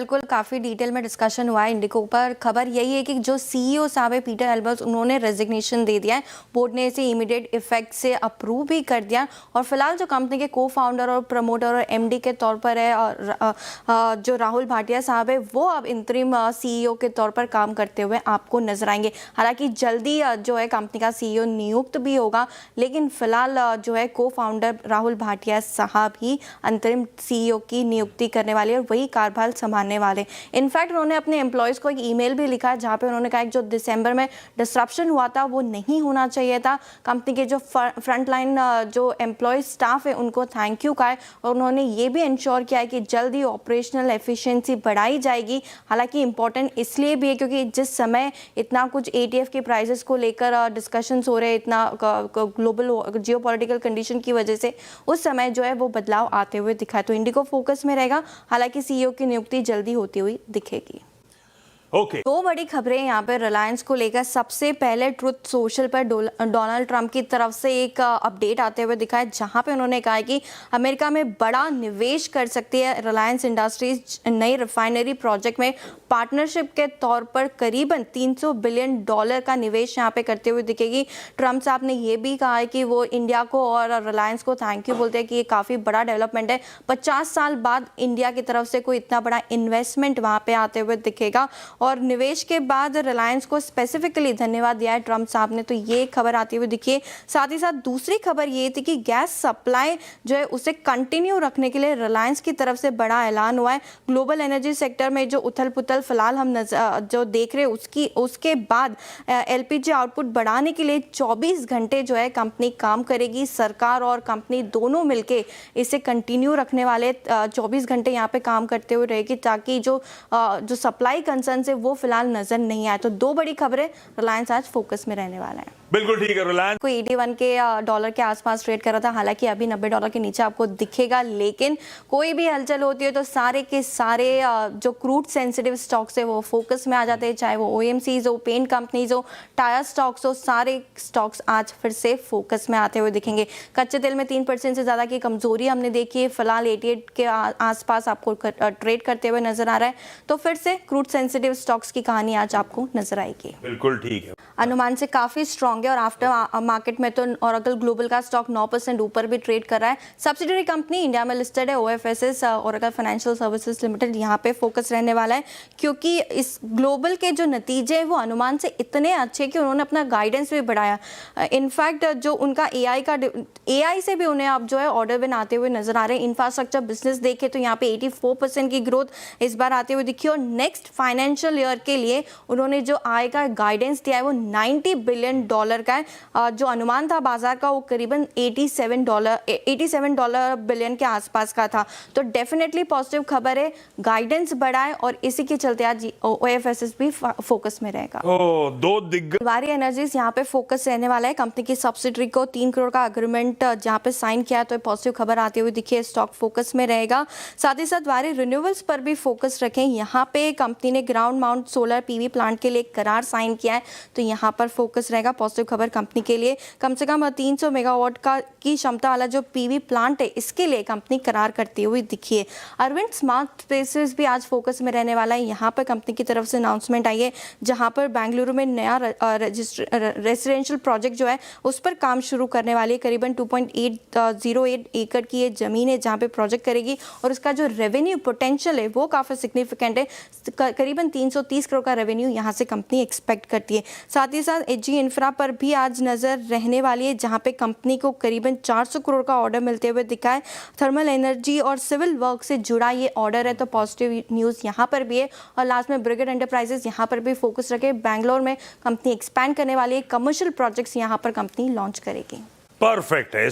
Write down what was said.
बिल्कुल काफ़ी डिटेल में डिस्कशन हुआ है इंडिको पर। खबर यही है कि जो सीईओ साहब है पीटर एल्बर्ट्स, उन्होंने रेजिग्नेशन दे दिया है। बोर्ड ने इसे इमीडिएट इफेक्ट से अप्रूव भी कर दिया और फिलहाल जो कंपनी के को फाउंडर और प्रमोटर और एमडी के तौर पर है और जो राहुल भाटिया साहब है वो अब इंतरिम सीईओ के तौर पर काम करते हुए आपको नजर आएंगे। हालांकि जल्दी जो है कंपनी का सीईओ नियुक्त भी होगा, लेकिन फिलहाल जो है को फाउंडर राहुल भाटिया साहब ही अंतरिम सीईओ की नियुक्ति करने वाले और वही कारभार संभालने वाले। इनफैक्ट उन्होंने अपने एम्प्लॉयज़ को एक ईमेल भी लिखा है जहाँ पे उन्होंने कहा कि जो दिसंबर में डिसरप्शन हुआ था वो नहीं होना चाहिए था। कंपनी के जो फ्रंट लाइन जो एम्प्लॉय स्टाफ है उनको थैंक यू कहा है और उन्होंने ये भी इंश्योर किया है कि जल्द ही ऑपरेशनल एफिशिएंसी बढ़ाई जाएगी। हालांकि इंपॉर्टेंट इसलिए भी है क्योंकि जिस समय इतना कुछ एटीएफ के प्राइसेस को लेकर डिस्कशंस हो रहे हैं, इतना ग्लोबल जियोपॉलिटिकल कंडीशन की वजह से उस समय जो है वो बदलाव आते हुए दिखा है। तो इंडिको फोकस में रहेगा, हालांकि सीईओ की नियुक्ति जल्दी होती हुई दिखेगी। दो बड़ी खबरें यहाँ पे रिलायंस को लेकर। सबसे पहले ट्रुथ सोशल पर डोनाल्ड ट्रंप की तरफ से एक अपडेट आते हुए दिखा है जहाँ पे उन्होंने कहा है कि अमेरिका में बड़ा निवेश कर सकती है रिलायंस इंडस्ट्रीज। नई रिफाइनरी प्रोजेक्ट में पार्टनरशिप के तौर पर करीबन $300 बिलियन का निवेश यहाँ पे करते हुए दिखेगी। ट्रंप साहब ने ये भी कहा है कि वो इंडिया को और रिलायंस को थैंक यू बोलते हैं कि ये काफ़ी बड़ा डेवलपमेंट है। 50 साल बाद इंडिया की तरफ से कोई इतना बड़ा इन्वेस्टमेंट वहाँ पे आते हुए दिखेगा और निवेश के बाद रिलायंस को स्पेसिफिकली धन्यवाद दिया है ट्रंप साहब ने। तो ये खबर आती हुई दिखी है। साथ ही साथ दूसरी खबर ये थी कि गैस सप्लाई जो है उसे कंटिन्यू रखने के लिए रिलायंस की तरफ से बड़ा ऐलान हुआ है। ग्लोबल एनर्जी सेक्टर में जो उथल पुथल फिलहाल हम जो देख रहे हैं उसके बाद एलपीजी आउटपुट बढ़ाने के लिए 24 घंटे जो है कंपनी काम करेगी। सरकार और कंपनी दोनों मिलके इसे कंटिन्यू रखने वाले 24 घंटे यहाँ पे काम करते हुए रहेगी ताकि जो सप्लाई कंसर्न से वो फिलहाल नजर नहीं आए। तो दो बड़ी खबरें रिलायंस आज फोकस में रहने वाला है। बिल्कुल ठीक है। रिलायंस को 81 के डॉलर के आसपास ट्रेड कर रहा था, हालांकि अभी $90 के नीचे आपको दिखेगा। लेकिन कोई भी हलचल होती है तो सारे के सारे जो क्रूड सेंसिटिव स्टॉक्स है वो फोकस में आ जाते हैं, चाहे वो ओएमसीज हो, पेंट कंपनीज हो, टायर स्टॉक्स हो, सारे स्टॉक्स आज फिर से फोकस में आते हुए दिखेंगे। कच्चे तेल में 3% से ज़्यादा की कमजोरी हमने देखी है, फिलहाल 88 के आसपास आपको ट्रेड करते हुए नजर आ रहा है। तो फिर से क्रूड सेंसिटिव स्टॉक्स की कहानी आज आपको नजर आएगी। बिल्कुल ठीक है। अनुमान से काफी स्ट्रॉन्ग और आफ्टर मार्केट में तो ओरेकल ग्लोबल का स्टॉक 9% ऊपर भी ट्रेड कर रहा है। सब्सिडरी कंपनी इंडिया में लिस्टेड है OFSS, Oracle financial services limited. यहाँ पे फोकस रहने वाला है क्योंकि इस ग्लोबल के जो नतीजे हैं वो अनुमान से इतने अच्छे कि उन्होंने अपना गाइडेंस भी बढ़ाया। इनफैक्ट जो उनका एआई से भी उन्हें अब जो है ऑर्डर विन आते हुए नजर आ रहे हैं। इंफ्रास्ट्रक्चर बिजनेस देखे तो यहाँ पे 84% की ग्रोथ इस बार आते हुए दिखी और नेक्स्ट फाइनेंशियल ईयर के लिए उन्होंने जो आय का गाइडेंस दिया है वो $90 बिलियन का है। जो अनुमान था बाजार का वो करीबन $87 बिलियन के आसपास का था। तो डेफिनेटली पॉजिटिव खबर है, गाइडेंस बढ़ा है और इसी के चलते आज ओएफएसएस भी फोकस में रहेगा। दो दिग्गज वारी एनर्जीज यहाँ पे फोकस रहने वाला है। कंपनी की सब्सिडरी को 3 करोड़ का एग्रीमेंट जहाँ पे साइन किया है तो पॉजिटिव खबर आती हुई दिखी है, स्टॉक फोकस में रहेगा। साथ ही साथ वारी रिन्यूएबल्स पर भी फोकस रखें। यहाँ पे कंपनी ने ground mount solar PV plant के लिए एक करार साइन किया है तो यहाँ पर फोकस रहेगा। पॉजिटिव खबर कंपनी के लिए, कम से कम 300 मेगावाट की क्षमता वाला जो पीवी प्लांट है इसके लिए कंपनी करार करती हुई दिखी है। अरविंद स्मार्ट स्पेसेस भी आज फोकस में रहने वाला है। यहाँ पर कंपनी की तरफ से अनाउंसमेंट आई है जहाँ पर बेंगलुरु में नया रेजिडेंशियल प्रोजेक्ट जो है उस पर काम शुरू करने वाली है। करीबन 2.808 एकड़ की ये जमीन है जहाँ पे प्रोजेक्ट करेगी और उसका जो रेवेन्यू पोटेंशियल है वो काफ़ी सिग्निफिकेंट है। करीबन 330 करोड़ का रेवेन्यू यहाँ से कंपनी एक्सपेक्ट करती है। साथ ही साथ एजी इंफ्रा पर भी आज नजर रहने वाली है जहां पे कंपनी को करीबन 400 करोड़ का ऑर्डर मिलते हुए दिखा है। थर्मल एनर्जी और सिविल वर्क से जुड़ा ये ऑर्डर है तो पॉजिटिव न्यूज़ यहाँ पर भी है। और लास्ट में ब्रिगेड एंटरप्राइजेस यहाँ पर भी फोकस रखे। बैंगलोर में कंपनी एक्सपैंड करने वाली है, कमर्शियल प्रोजेक्ट्स यहाँ पर कंपनी लॉन्च करेगी। परफेक्ट है।